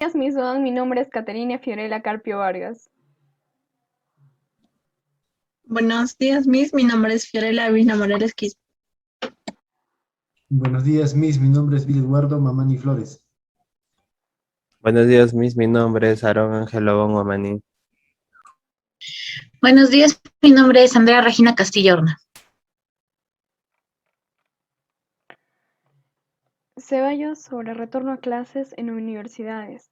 Días, Miss Duan, mi nombre es Caterina Fiorella Carpio Vargas. Buenos días, Miss. Mi nombre es Fiorella Vina Morales Quispe. Buenos días, Miss. Mi nombre es Bill Eduardo Mamani Flores. Buenos días, Miss. Mi nombre es Aaron Ángel Lobón Guamaní. Buenos días, mi nombre es Andrea Regina Castillo Horna. Ceballos sobre retorno a clases en universidades.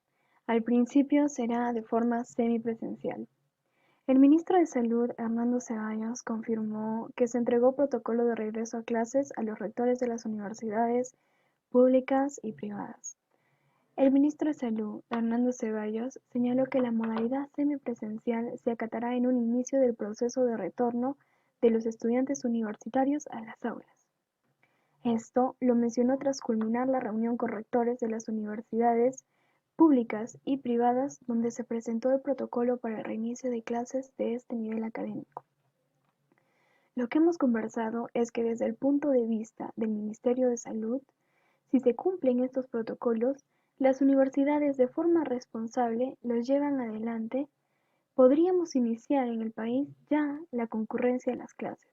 Al principio será de forma semipresencial. El ministro de Salud, Hernando Ceballos, confirmó que se entregó protocolo de regreso a clases a los rectores de las universidades públicas y privadas. El ministro de Salud, Hernando Ceballos, señaló que la modalidad semipresencial se acatará en un inicio del proceso de retorno de los estudiantes universitarios a las aulas. Esto lo mencionó tras culminar la reunión con rectores de las universidades públicas y privadas donde se presentó el protocolo para el reinicio de clases de este nivel académico. Lo que hemos conversado es que desde el punto de vista del Ministerio de Salud, si se cumplen estos protocolos, las universidades de forma responsable los llevan adelante, podríamos iniciar en el país ya la concurrencia a las clases.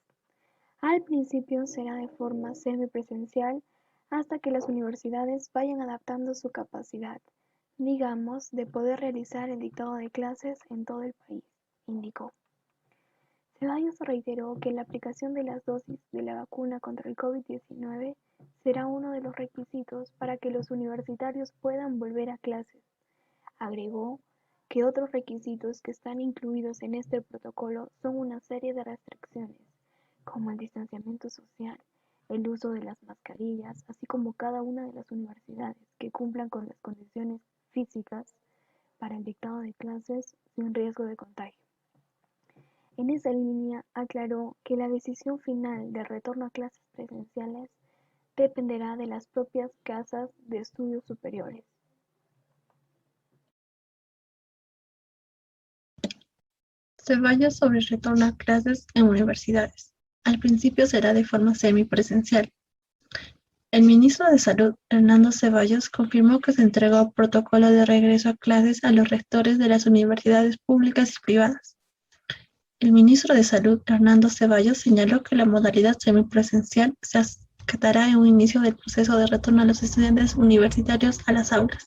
Al principio será de forma semipresencial hasta que las universidades vayan adaptando su capacidad, digamos, de poder realizar el dictado de clases en todo el país, indicó. Ceballos reiteró que la aplicación de las dosis de la vacuna contra el COVID-19 será uno de los requisitos para que los universitarios puedan volver a clases. Agregó que otros requisitos que están incluidos en este protocolo son una serie de restricciones, como el distanciamiento social, el uso de las mascarillas, así como cada una de las universidades que cumplan con las condiciones físicas para el dictado de clases sin riesgo de contagio. En esa línea, aclaró que la decisión final del retorno a clases presenciales dependerá de las propias casas de estudios superiores. Ceballos sobre el retorno a clases en universidades. Al principio será de forma semipresencial. El ministro de Salud, Hernando Ceballos, confirmó que se entregó protocolo de regreso a clases a los rectores de las universidades públicas y privadas. El ministro de Salud, Hernando Ceballos, señaló que la modalidad semipresencial se acatará en un inicio del proceso de retorno a los estudiantes universitarios a las aulas.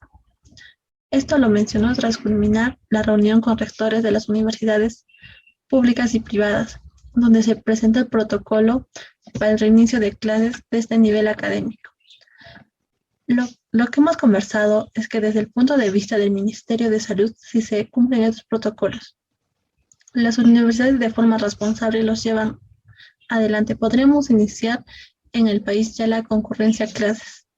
Esto lo mencionó tras culminar la reunión con rectores de las universidades públicas y privadas, donde se presenta el protocolo para el reinicio de clases de este nivel académico. Lo que hemos conversado es que desde el punto de vista del Ministerio de Salud, si se cumplen estos protocolos, las universidades de forma responsable los llevan adelante. Podremos iniciar en el país ya la concurrencia a clases.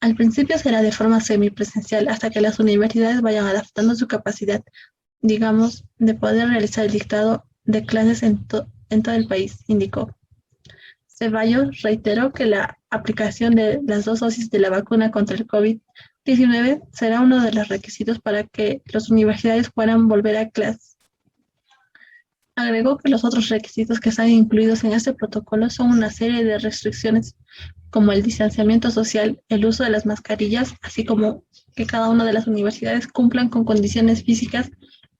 Al principio será de forma semipresencial hasta que las universidades vayan adaptando su capacidad, digamos, de poder realizar el dictado de clases en todo el país, indicó. Ceballos reiteró que la aplicación de las 2 dosis de la vacuna contra el COVID-19 será uno de los requisitos para que las universidades puedan volver a clases. Agregó que los otros requisitos que están incluidos en este protocolo son una serie de restricciones como el distanciamiento social, el uso de las mascarillas, así como que cada una de las universidades cumplan con condiciones físicas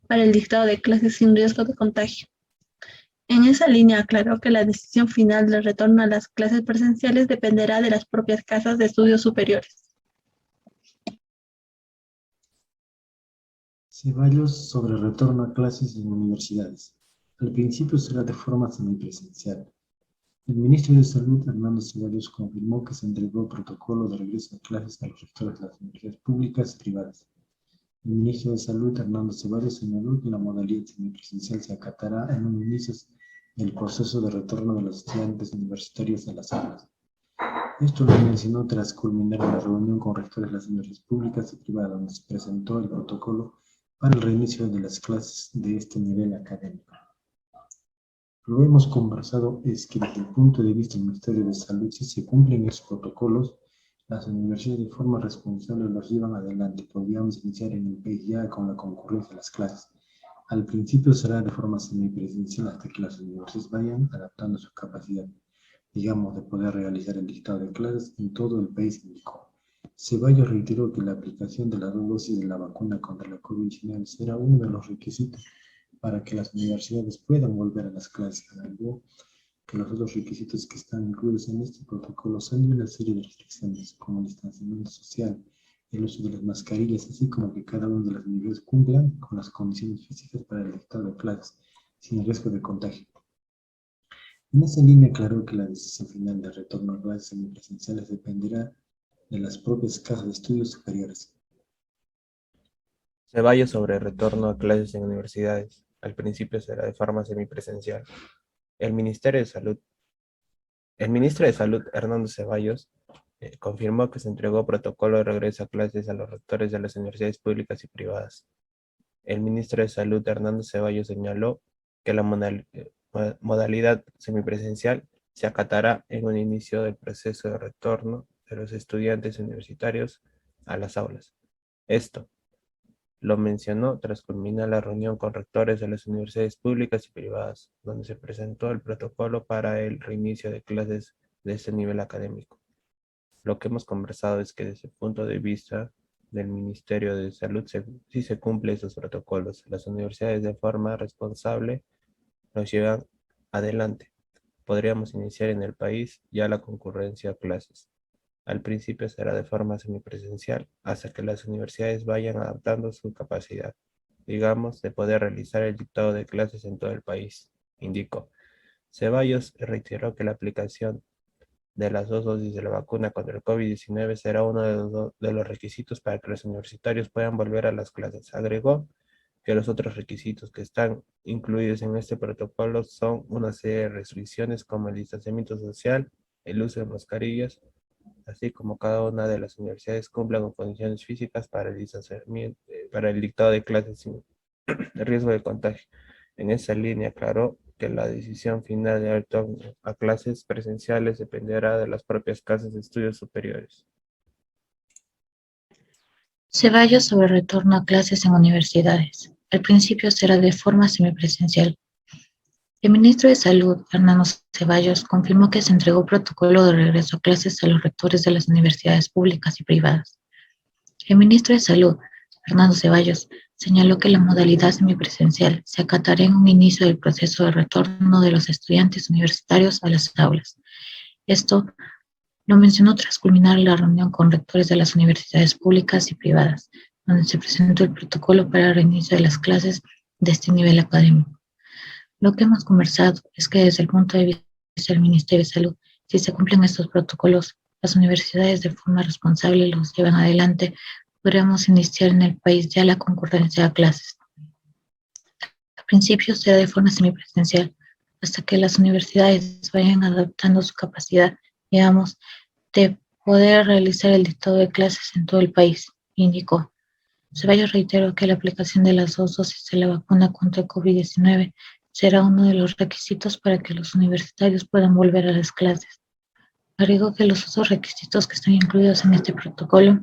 para el dictado de clases sin riesgo de contagio. En esa línea aclaró que la decisión final del retorno a las clases presenciales dependerá de las propias casas de estudios superiores. Ceballos sobre retorno a clases en universidades. Al principio será de forma semipresencial. El ministro de Salud, Hernando Ceballos, confirmó que se entregó protocolo de regreso a clases a los rectores de las universidades públicas y privadas. El ministro de Salud, Hernando Ceballos, señaló que la modalidad semipresencial se acatará en un inicio del proceso de retorno de los estudiantes universitarios a las aulas. Esto lo mencionó tras culminar la reunión con rectores de las universidades públicas y privadas, donde se presentó el protocolo para el reinicio de las clases de este nivel académico. Lo hemos conversado es que desde el punto de vista del Ministerio de Salud, si se cumplen esos protocolos, las universidades de forma responsable los llevan adelante. Podríamos iniciar en el país ya con la concurrencia de las clases. Al principio será de forma semipresencial hasta que las universidades vayan adaptando su capacidad, digamos, de poder realizar el dictado de clases en todo el país, indicó. Ceballos reiteró que la aplicación de las 2 dosis de la vacuna contra la COVID-19 será uno de los requisitos para que las universidades puedan volver a las clases. Agregó que los otros requisitos que están incluidos en este protocolo son de una serie de restricciones, como el distanciamiento social, el uso de las mascarillas, así como que cada una de las medidas cumplan con las condiciones físicas para el dictado de clases, sin riesgo de contagio. En esa línea aclaró que la decisión final de retorno a clases semipresenciales dependerá de las propias casas de estudios superiores. Ceballos sobre retorno a clases en universidades. Al principio será de forma semipresencial. El Ministerio de Salud, el ministro de Salud, Hernando Ceballos, confirmó que se entregó protocolo de regreso a clases a los rectores de las universidades públicas y privadas. El ministro de Salud, Hernando Ceballos, señaló que la modalidad semipresencial se acatará en un inicio del proceso de retorno de los estudiantes universitarios a las aulas. Esto lo mencionó tras culminar la reunión con rectores de las universidades públicas y privadas, donde se presentó el protocolo para el reinicio de clases de este nivel académico. Lo que hemos conversado es que desde el punto de vista del Ministerio de Salud, si se cumplen esos protocolos, las universidades de forma responsable los llevan adelante. Podríamos iniciar en el país ya la concurrencia a clases. Al principio será de forma semipresencial, hasta que las universidades vayan adaptando su capacidad, digamos, de poder realizar el dictado de clases en todo el país, indicó. Ceballos reiteró que la aplicación de las 2 dosis de la vacuna contra el COVID-19 será uno de los requisitos para que los universitarios puedan volver a las clases. Agregó que los otros requisitos que están incluidos en este protocolo son una serie de restricciones como el distanciamiento social, el uso de mascarillas, así como cada una de las universidades cumplan con condiciones físicas para el distanciamiento, para el dictado de clases sin riesgo de contagio. En esa línea aclaró que la decisión final de retorno a clases presenciales dependerá de las propias casas de estudios superiores. Ceballos sobre retorno a clases en universidades. Al principio será de forma semipresencial. El ministro de Salud, Hernando Ceballos, confirmó que se entregó protocolo de regreso a clases a los rectores de las universidades públicas y privadas. El ministro de Salud, Hernando Ceballos, señaló que la modalidad semipresencial se acatará en un inicio del proceso de retorno de los estudiantes universitarios a las aulas. Esto lo mencionó tras culminar la reunión con rectores de las universidades públicas y privadas, donde se presentó el protocolo para el reinicio de las clases de este nivel académico. Lo que hemos conversado es que desde el punto de vista del Ministerio de Salud, si se cumplen estos protocolos, las universidades de forma responsable los llevan adelante, podríamos iniciar en el país ya la concurrencia a clases. Al principio será de forma semipresencial, hasta que las universidades vayan adaptando su capacidad, digamos, de poder realizar el dictado de clases en todo el país, indicó. Ceballos reiteró que la aplicación de las 2 dosis de la vacuna contra el COVID-19 será uno de los requisitos para que los universitarios puedan volver a las clases. Agregó que los otros requisitos que están incluidos en este protocolo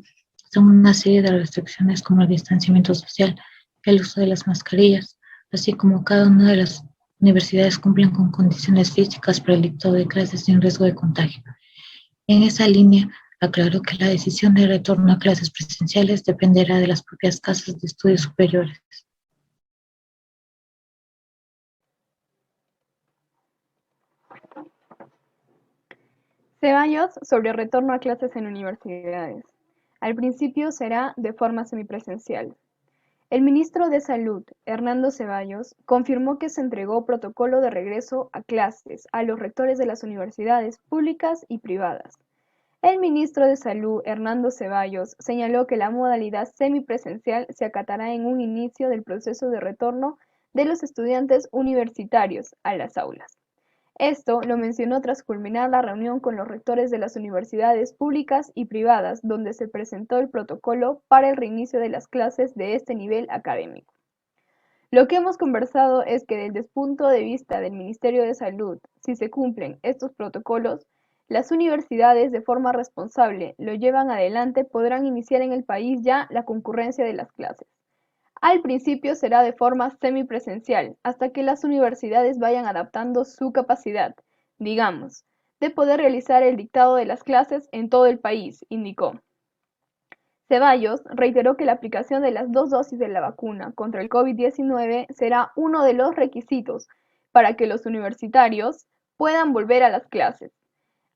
son una serie de restricciones como el distanciamiento social, el uso de las mascarillas, así como cada una de las universidades cumplen con condiciones físicas para el dictado de clases sin riesgo de contagio. En esa línea, aclaró que la decisión de retorno a clases presenciales dependerá de las propias casas de estudios superiores. Ceballos sobre retorno a clases en universidades. Al principio será de forma semipresencial. El ministro de Salud, Hernando Ceballos, confirmó que se entregó protocolo de regreso a clases a los rectores de las universidades públicas y privadas. El ministro de Salud, Hernando Ceballos, señaló que la modalidad semipresencial se acatará en un inicio del proceso de retorno de los estudiantes universitarios a las aulas. Esto lo mencionó tras culminar la reunión con los rectores de las universidades públicas y privadas, donde se presentó el protocolo para el reinicio de las clases de este nivel académico. Lo que hemos conversado es que desde el punto de vista del Ministerio de Salud, si se cumplen estos protocolos, las universidades de forma responsable lo llevan adelante, podrán iniciar en el país ya la concurrencia de las clases. Al principio será de forma semipresencial, hasta que las universidades vayan adaptando su capacidad, digamos, de poder realizar el dictado de las clases en todo el país, indicó. Ceballos reiteró que la aplicación de las 2 dosis de la vacuna contra el COVID-19 será uno de los requisitos para que los universitarios puedan volver a las clases.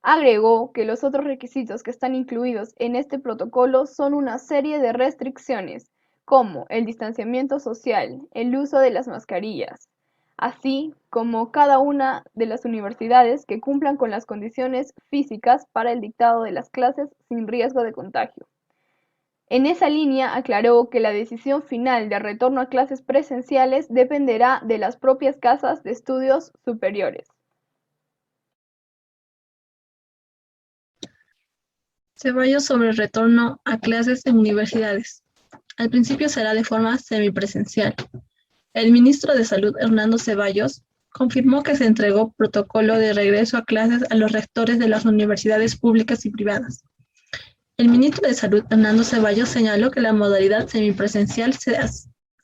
Agregó que los otros requisitos que están incluidos en este protocolo son una serie de restricciones, como el distanciamiento social, el uso de las mascarillas, así como cada una de las universidades que cumplan con las condiciones físicas para el dictado de las clases sin riesgo de contagio. En esa línea aclaró que la decisión final de retorno a clases presenciales dependerá de las propias casas de estudios superiores. Ceballos sobre el retorno a clases en universidades. Al principio será de forma semipresencial. El ministro de Salud, Hernando Ceballos, confirmó que se entregó protocolo de regreso a clases a los rectores de las universidades públicas y privadas. El ministro de Salud, Hernando Ceballos, señaló que la modalidad semipresencial se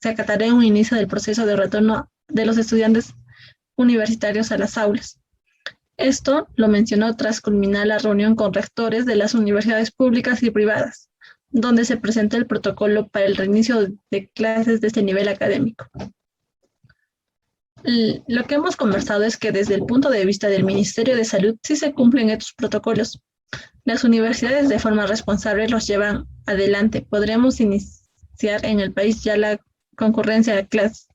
acatará en un inicio del proceso de retorno de los estudiantes universitarios a las aulas. Esto lo mencionó tras culminar la reunión con rectores de las universidades públicas y privadas, donde se presentó el protocolo para el reinicio de clases de este nivel académico. Lo que hemos conversado es que desde el punto de vista del Ministerio de Salud sí se cumplen estos protocolos. Las universidades de forma responsable los llevan adelante. Podremos iniciar en el país ya la concurrencia a clases.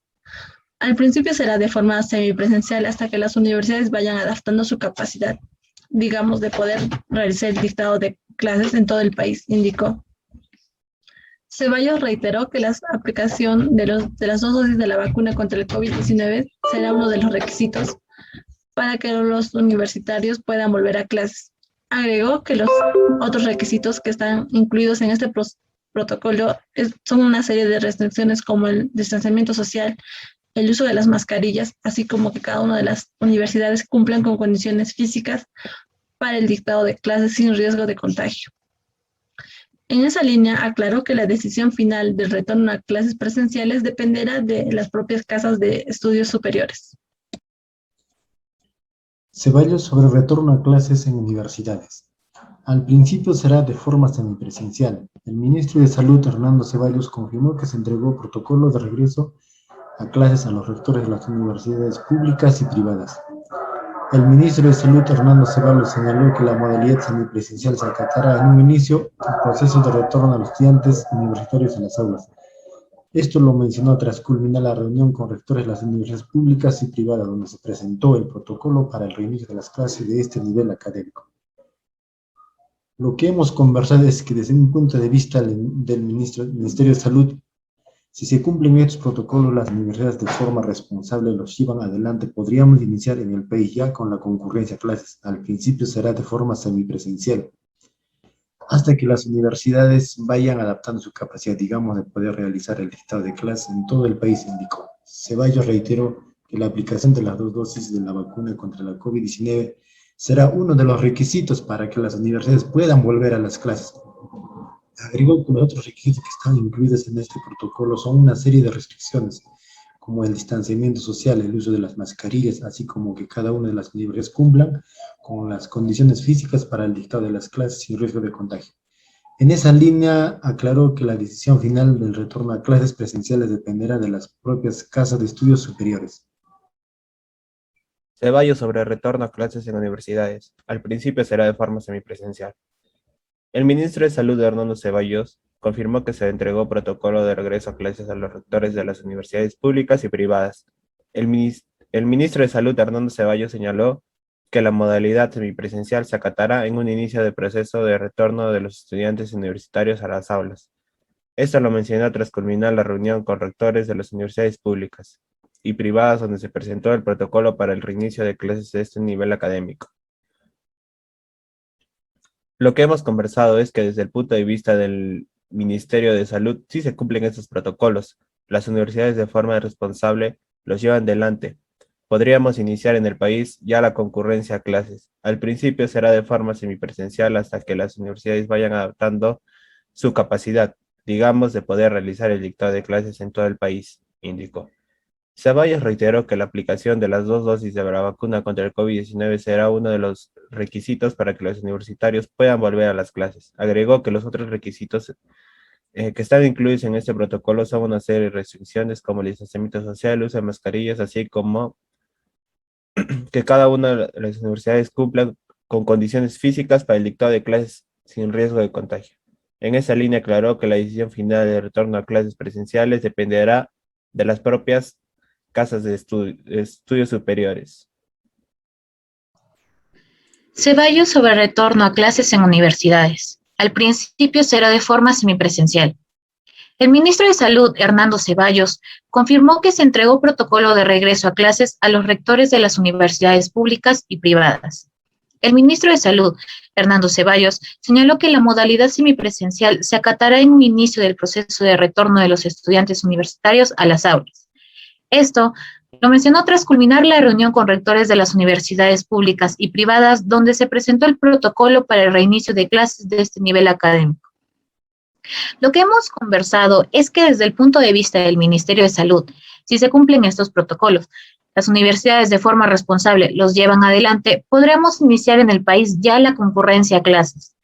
Al principio será de forma semipresencial hasta que las universidades vayan adaptando su capacidad, digamos, de poder realizar el dictado de clases en todo el país, indicó. Ceballos reiteró que la aplicación de las 2 dosis de la vacuna contra el COVID-19 será uno de los requisitos para que los universitarios puedan volver a clases. Agregó que los otros requisitos que están incluidos en este protocolo son una serie de restricciones como el distanciamiento social, el uso de las mascarillas, así como que cada una de las universidades cumplan con condiciones físicas para el dictado de clases sin riesgo de contagio. En esa línea, aclaró que la decisión final del retorno a clases presenciales dependerá de las propias casas de estudios superiores. Ceballos sobre el retorno a clases en universidades. Al principio será de forma semipresencial. El ministro de Salud, Hernando Ceballos, confirmó que se entregó protocolo de regreso a clases a los rectores de las universidades públicas y privadas. El ministro de Salud, Hernando Ceballos, señaló que la modalidad semipresencial se acatará en un inicio el proceso de retorno a los estudiantes universitarios a las aulas. Esto lo mencionó tras culminar la reunión con rectores de las universidades públicas y privadas, donde se presentó el protocolo para el reinicio de las clases de este nivel académico. Lo que hemos conversado es que desde un punto de vista del Ministerio de Salud, si se cumplen estos protocolos, las universidades de forma responsable los llevan adelante. Podríamos iniciar en el país ya con la concurrencia a clases. Al principio será de forma semipresencial, hasta que las universidades vayan adaptando su capacidad, digamos, de poder realizar el dictado de clases en todo el país, indicó. Ceballos reiteró que la aplicación de las 2 dosis de la vacuna contra la COVID-19 será uno de los requisitos para que las universidades puedan volver a las clases. Agregó que los otros requisitos que están incluidos en este protocolo son una serie de restricciones, como el distanciamiento social, el uso de las mascarillas, así como que cada una de las universidades cumplan con las condiciones físicas para el dictado de las clases sin riesgo de contagio. En esa línea, aclaró que la decisión final del retorno a clases presenciales dependerá de las propias casas de estudios superiores. Ceballos sobre el retorno a clases en universidades. Al principio será de forma semipresencial. El ministro de Salud, Hernando Ceballos, confirmó que se entregó protocolo de regreso a clases a los rectores de las universidades públicas y privadas. El ministro de Salud, Hernando Ceballos, señaló que la modalidad semipresencial se acatará en un inicio de proceso de retorno de los estudiantes universitarios a las aulas. Esto lo mencionó tras culminar la reunión con rectores de las universidades públicas y privadas, donde se presentó el protocolo para el reinicio de clases de este nivel académico. Lo que hemos conversado es que desde el punto de vista del Ministerio de Salud sí se cumplen estos protocolos. Las universidades de forma responsable los llevan adelante. Podríamos iniciar en el país ya la concurrencia a clases. Al principio será de forma semipresencial hasta que las universidades vayan adaptando su capacidad, digamos, de poder realizar el dictado de clases en todo el país, indicó. Ceballos reiteró que la aplicación de las 2 dosis de la vacuna contra el COVID-19 será uno de los requisitos para que los universitarios puedan volver a las clases. Agregó que los otros requisitos que están incluidos en este protocolo son una serie de restricciones como el distanciamiento social, uso de mascarillas, así como que cada una de las universidades cumplan con condiciones físicas para el dictado de clases sin riesgo de contagio. En esa línea aclaró que la decisión final de retorno a clases presenciales dependerá de las propias casas de estudios superiores. Ceballos sobre retorno a clases en universidades. Al principio será de forma semipresencial. El ministro de Salud, Hernando Ceballos, confirmó que se entregó protocolo de regreso a clases a los rectores de las universidades públicas y privadas. El ministro de Salud, Hernando Ceballos, señaló que la modalidad semipresencial se acatará en un inicio del proceso de retorno de los estudiantes universitarios a las aulas. Esto lo mencionó tras culminar la reunión con rectores de las universidades públicas y privadas, donde se presentó el protocolo para el reinicio de clases de este nivel académico. Lo que hemos conversado es que desde el punto de vista del Ministerio de Salud, si se cumplen estos protocolos, las universidades de forma responsable los llevan adelante, podremos iniciar en el país ya la concurrencia a clases.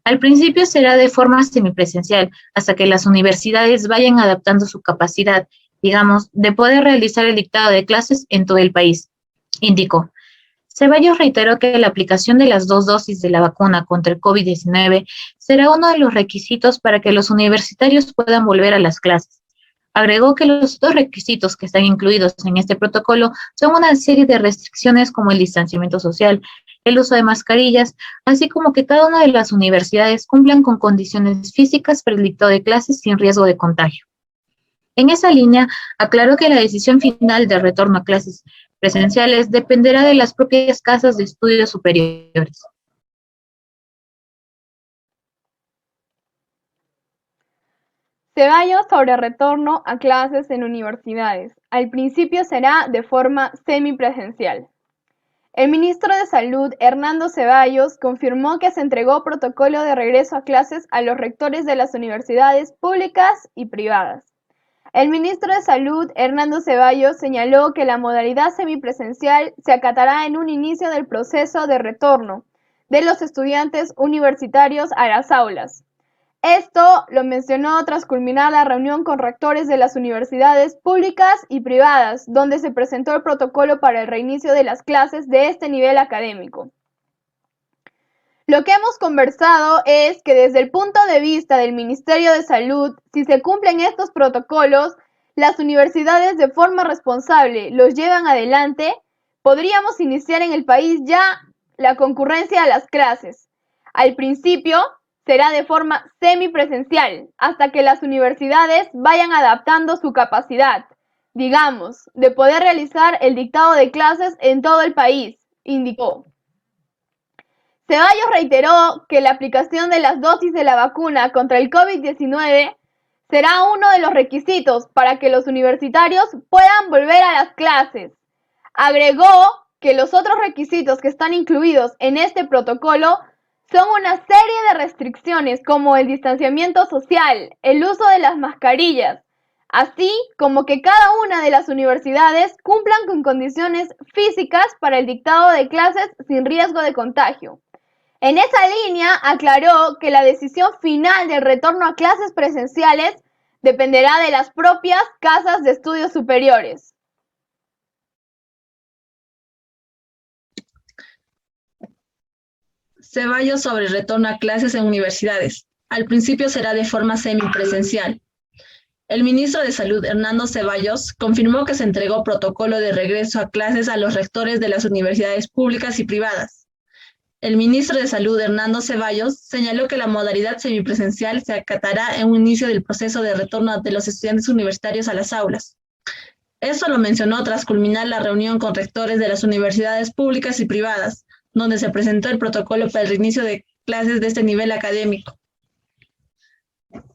Al principio será de forma semipresencial, hasta que las universidades vayan adaptando su capacidad, digamos, de poder realizar el dictado de clases en todo el país, indicó. Ceballos reiteró que la aplicación de las 2 dosis de la vacuna contra el COVID-19 será uno de los requisitos para que los universitarios puedan volver a las clases. Agregó que los dos requisitos que están incluidos en este protocolo son una serie de restricciones como el distanciamiento social, el uso de mascarillas, así como que cada una de las universidades cumplan con condiciones físicas para el dictado de clases sin riesgo de contagio. En esa línea, aclaró que la decisión final de retorno a clases presenciales dependerá de las propias casas de estudios superiores. Ceballos sobre retorno a clases en universidades. Al principio será de forma semipresencial. El ministro de Salud, Hernando Ceballos, confirmó que se entregó protocolo de regreso a clases a los rectores de las universidades públicas y privadas. El ministro de Salud, Hernando Ceballos, señaló que la modalidad semipresencial se acatará en un inicio del proceso de retorno de los estudiantes universitarios a las aulas. Esto lo mencionó tras culminar la reunión con rectores de las universidades públicas y privadas, donde se presentó el protocolo para el reinicio de las clases de este nivel académico. Lo que hemos conversado es que desde el punto de vista del Ministerio de Salud, si se cumplen estos protocolos, las universidades de forma responsable los llevan adelante, podríamos iniciar en el país ya la concurrencia a las clases. Al principio será de forma semipresencial, hasta que las universidades vayan adaptando su capacidad, digamos, de poder realizar el dictado de clases en todo el país, indicó. Ceballos reiteró que la aplicación de las dosis de la vacuna contra el COVID-19 será uno de los requisitos para que los universitarios puedan volver a las clases. Agregó que los otros requisitos que están incluidos en este protocolo son una serie de restricciones como el distanciamiento social, el uso de las mascarillas, así como que cada una de las universidades cumplan con condiciones físicas para el dictado de clases sin riesgo de contagio. En esa línea, aclaró que la decisión final del retorno a clases presenciales dependerá de las propias casas de estudios superiores. Ceballos sobre el retorno a clases en universidades. Al principio será de forma semipresencial. El ministro de Salud, Hernando Ceballos, confirmó que se entregó protocolo de regreso a clases a los rectores de las universidades públicas y privadas. El ministro de Salud, Hernando Ceballos, señaló que la modalidad semipresencial se acatará en un inicio del proceso de retorno de los estudiantes universitarios a las aulas. Esto lo mencionó tras culminar la reunión con rectores de las universidades públicas y privadas, donde se presentó el protocolo para el reinicio de clases de este nivel académico.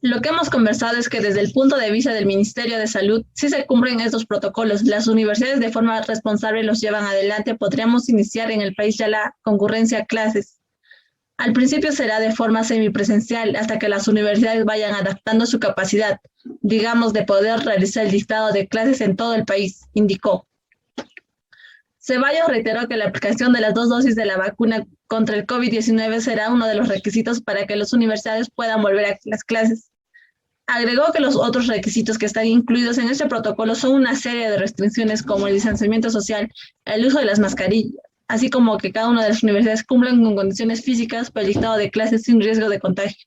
Lo que hemos conversado es que desde el punto de vista del Ministerio de Salud, si se cumplen estos protocolos, las universidades de forma responsable los llevan adelante, podríamos iniciar en el país ya la concurrencia a clases. Al principio será de forma semipresencial hasta que las universidades vayan adaptando su capacidad, digamos, de poder realizar el dictado de clases en todo el país, indicó. Ceballos reiteró que la aplicación de las 2 dosis de la vacuna contra el COVID-19 será uno de los requisitos para que las universidades puedan volver a las clases. Agregó que los otros requisitos que están incluidos en este protocolo son una serie de restricciones como el distanciamiento social, el uso de las mascarillas, así como que cada una de las universidades cumplan con condiciones físicas para el dictado de clases sin riesgo de contagio.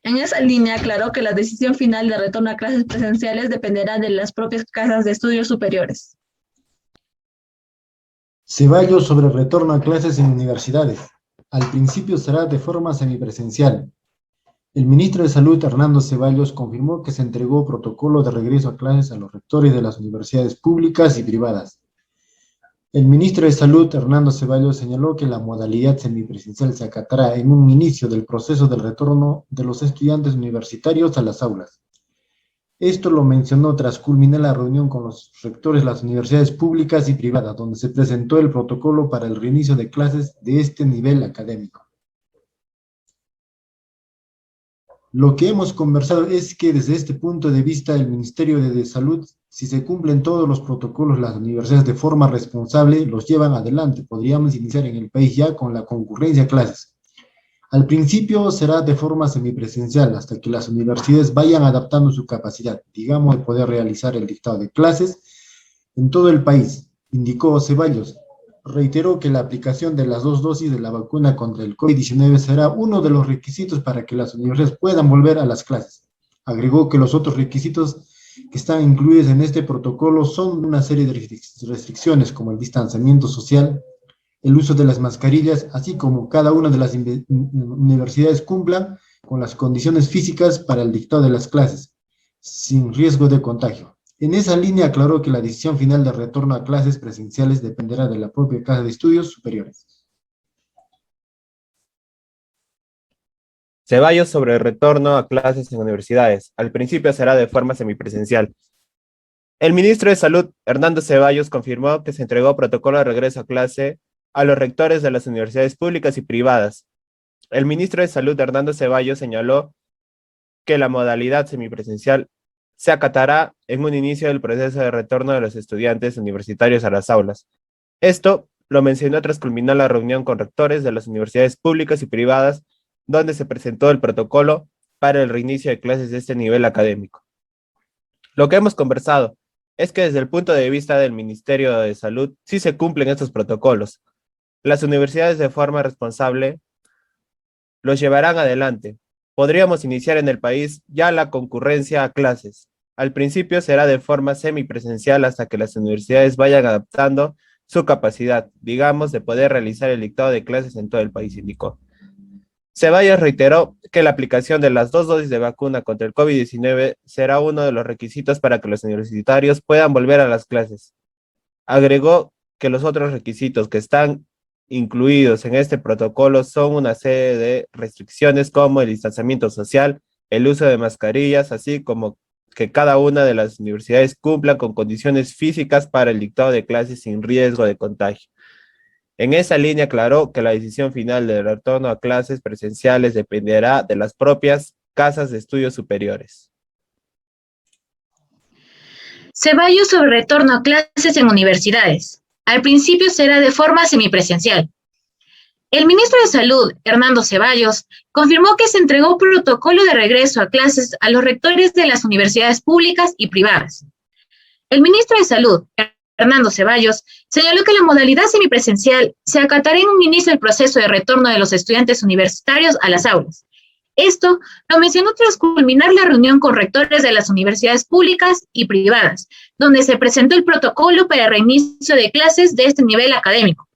En esa línea aclaró que la decisión final de retorno a clases presenciales dependerá de las propias casas de estudios superiores. Ceballos sobre retorno a clases en universidades. Al principio será de forma semipresencial. El ministro de Salud, Hernando Ceballos, confirmó que se entregó protocolo de regreso a clases a los rectores de las universidades públicas y privadas. El ministro de Salud, Hernando Ceballos, señaló que la modalidad semipresencial se acatará en un inicio del proceso del retorno de los estudiantes universitarios a las aulas. Esto lo mencionó tras culminar la reunión con los rectores de las universidades públicas y privadas, donde se presentó el protocolo para el reinicio de clases de este nivel académico. Lo que hemos conversado es que desde este punto de vista el Ministerio de Salud, si se cumplen todos los protocolos, las universidades de forma responsable los llevan adelante. Podríamos iniciar en el país ya con la concurrencia a clases. Al principio será de forma semipresencial hasta que las universidades vayan adaptando su capacidad, digamos, de poder realizar el dictado de clases en todo el país, indicó Ceballos. Reiteró que la aplicación de las 2 dosis de la vacuna contra el COVID-19 será uno de los requisitos para que las universidades puedan volver a las clases. Agregó que los otros requisitos que están incluidos en este protocolo son una serie de restricciones como el distanciamiento social, el uso de las mascarillas, así como cada una de las universidades cumplan con las condiciones físicas para el dictado de las clases, sin riesgo de contagio. En esa línea aclaró que la decisión final de retorno a clases presenciales dependerá de la propia Casa de Estudios Superiores. Ceballos sobre el retorno a clases en universidades. Al principio será de forma semipresencial. El ministro de Salud, Hernando Ceballos, confirmó que se entregó protocolo de regreso a clase a los rectores de las universidades públicas y privadas. El ministro de Salud, Hernando Ceballos, señaló que la modalidad semipresencial se acatará en un inicio del proceso de retorno de los estudiantes universitarios a las aulas. Esto lo mencionó tras culminar la reunión con rectores de las universidades públicas y privadas, donde se presentó el protocolo para el reinicio de clases de este nivel académico. Lo que hemos conversado es que desde el punto de vista del Ministerio de Salud sí se cumplen estos protocolos. Las universidades de forma responsable los llevarán adelante. Podríamos iniciar en el país ya la concurrencia a clases. Al principio será de forma semipresencial hasta que las universidades vayan adaptando su capacidad, digamos, de poder realizar el dictado de clases en todo el país, indicó. Ceballos reiteró que la aplicación de las 2 dosis de vacuna contra el COVID-19 será uno de los requisitos para que los universitarios puedan volver a las clases. Agregó que los otros requisitos que están incluidos en este protocolo son una serie de restricciones como el distanciamiento social, el uso de mascarillas, así como que cada una de las universidades cumpla con condiciones físicas para el dictado de clases sin riesgo de contagio. En esa línea aclaró que la decisión final del retorno a clases presenciales dependerá de las propias casas de estudios superiores. Ceballos sobre retorno a clases en universidades. Al principio será de forma semipresencial. El ministro de Salud, Hernando Ceballos, confirmó que se entregó protocolo de regreso a clases a los rectores de las universidades públicas y privadas. El ministro de Salud, Hernando Ceballos, señaló que la modalidad semipresencial se acatará en un inicio del proceso de retorno de los estudiantes universitarios a las aulas. Esto lo mencionó tras culminar la reunión con rectores de las universidades públicas y privadas, donde se presentó el protocolo para el reinicio de clases de este nivel académico.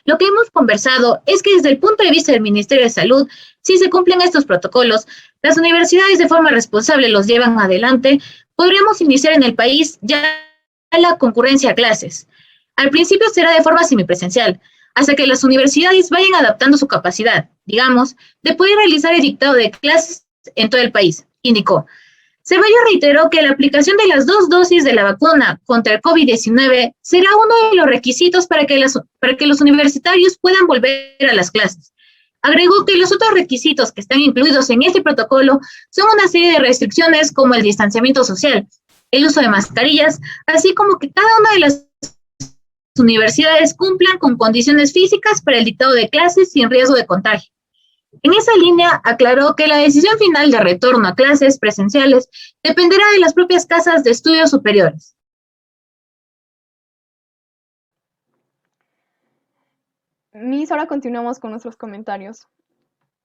Lo que hemos conversado es que desde el punto de vista del Ministerio de Salud, si se cumplen estos protocolos, las universidades de forma responsable los llevan adelante, podríamos iniciar en el país ya la concurrencia a clases. Al principio será de forma semipresencial, hasta que las universidades vayan adaptando su capacidad, digamos, de poder realizar el dictado de clases en todo el país, indicó. Ceballos reiteró que la aplicación de las 2 dosis de la vacuna contra el COVID-19 será uno de los requisitos para que los universitarios puedan volver a las clases. Agregó que los otros requisitos que están incluidos en este protocolo son una serie de restricciones como el distanciamiento social, el uso de mascarillas, así como que cada una de las universidades cumplan con condiciones físicas para el dictado de clases sin riesgo de contagio. En esa línea, aclaró que la decisión final de retorno a clases presenciales dependerá de las propias casas de estudios superiores. Miss, ahora continuamos con nuestros comentarios.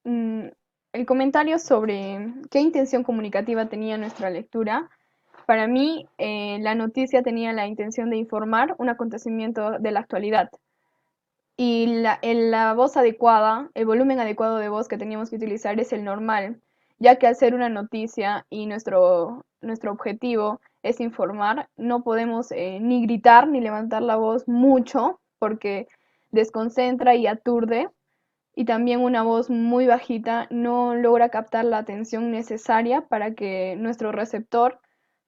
El comentario sobre qué intención comunicativa tenía nuestra lectura. Para mí, la noticia tenía la intención de informar un acontecimiento de la actualidad. Y la voz adecuada, el volumen adecuado de voz que teníamos que utilizar es el normal, ya que al ser una noticia y nuestro objetivo es informar, no podemos ni gritar ni levantar la voz mucho porque desconcentra y aturde, y también una voz muy bajita no logra captar la atención necesaria para que nuestro receptor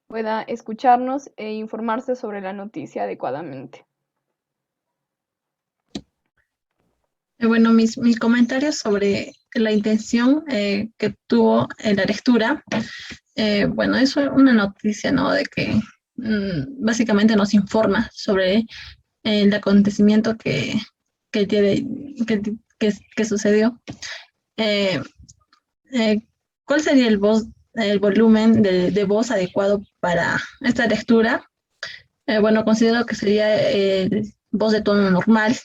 pueda escucharnos e informarse sobre la noticia adecuadamente. Bueno, mis comentarios sobre la intención que tuvo en la lectura, bueno, es una noticia, ¿no? De que básicamente nos informa sobre el acontecimiento que, tiene, que sucedió. Eh, eh, ¿Cuál sería el volumen de voz adecuado para esta lectura? Bueno, considero que sería voz de tono normal,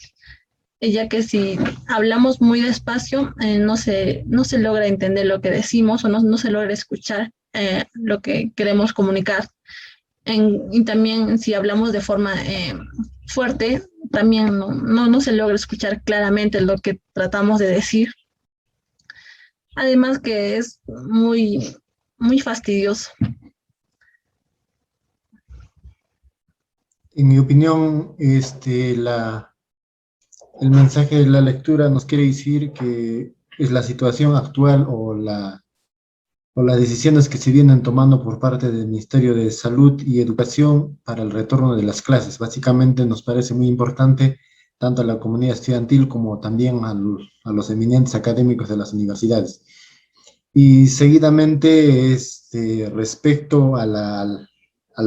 ya que si hablamos muy despacio, no se logra entender lo que decimos o no se logra escuchar lo que queremos comunicar. Y también si hablamos de forma fuerte, también no se logra escuchar claramente lo que tratamos de decir. Además que es muy fastidioso. En mi opinión, el mensaje de la lectura nos quiere decir que es la situación actual o las decisiones que se vienen tomando por parte del Ministerio de Salud y Educación para el retorno de las clases. Básicamente nos parece muy importante tanto a la comunidad estudiantil como también a los eminentes académicos de las universidades. Y seguidamente, respecto al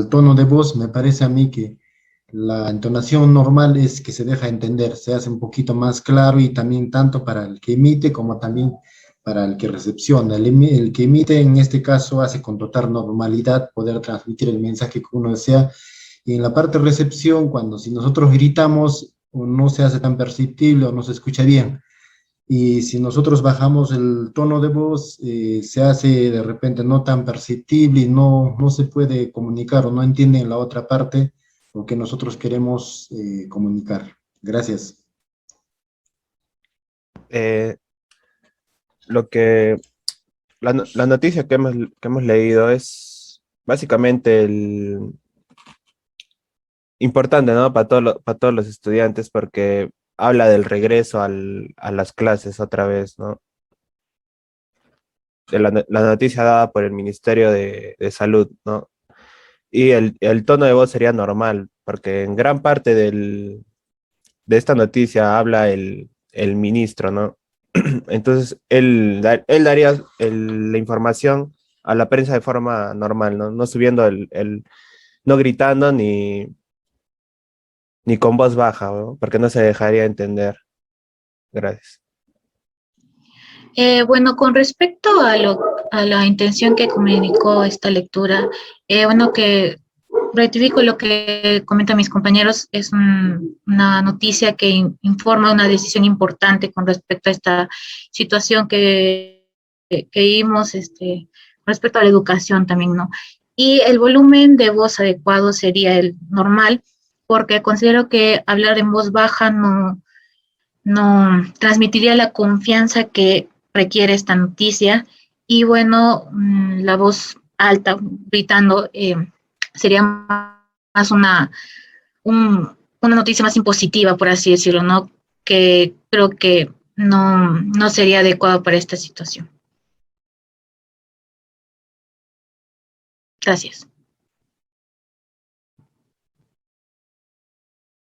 tono de voz, me parece a mí que la entonación normal es que se deja entender, se hace un poquito más claro y también tanto para el que emite como también para el que recepciona. El que emite en este caso hace con total normalidad poder transmitir el mensaje que uno desea. Y en la parte de recepción, cuando si nosotros gritamos, o no se hace tan perceptible o no se escucha bien. Y si nosotros bajamos el tono de voz, se hace de repente no tan perceptible y no se puede comunicar o no entienden la otra parte lo que nosotros queremos comunicar. Gracias. Eh, lo que la noticia que hemos leído es básicamente el importante, ¿no? Para todos los estudiantes porque habla del regreso a las clases otra vez, ¿no? La noticia dada por el Ministerio de Salud, ¿no? Y el tono de voz sería normal, porque en gran parte de esta noticia habla el ministro, ¿no? Entonces, él daría la información a la prensa de forma normal, ¿no? No subiendo no gritando ni con voz baja, ¿no? Porque no se dejaría entender. Gracias. Bueno, con respecto a la intención que comunicó esta lectura, bueno, que rectifico lo que comentan mis compañeros, es una noticia que informa una decisión importante con respecto a esta situación que vimos, respecto a la educación también, ¿no? Y el volumen de voz adecuado sería el normal, porque considero que hablar en voz baja no transmitiría la confianza que requiere esta noticia. Y bueno, la voz alta, gritando, sería más una noticia más impositiva, por así decirlo, ¿no? Que creo que no sería adecuado para esta situación. Gracias.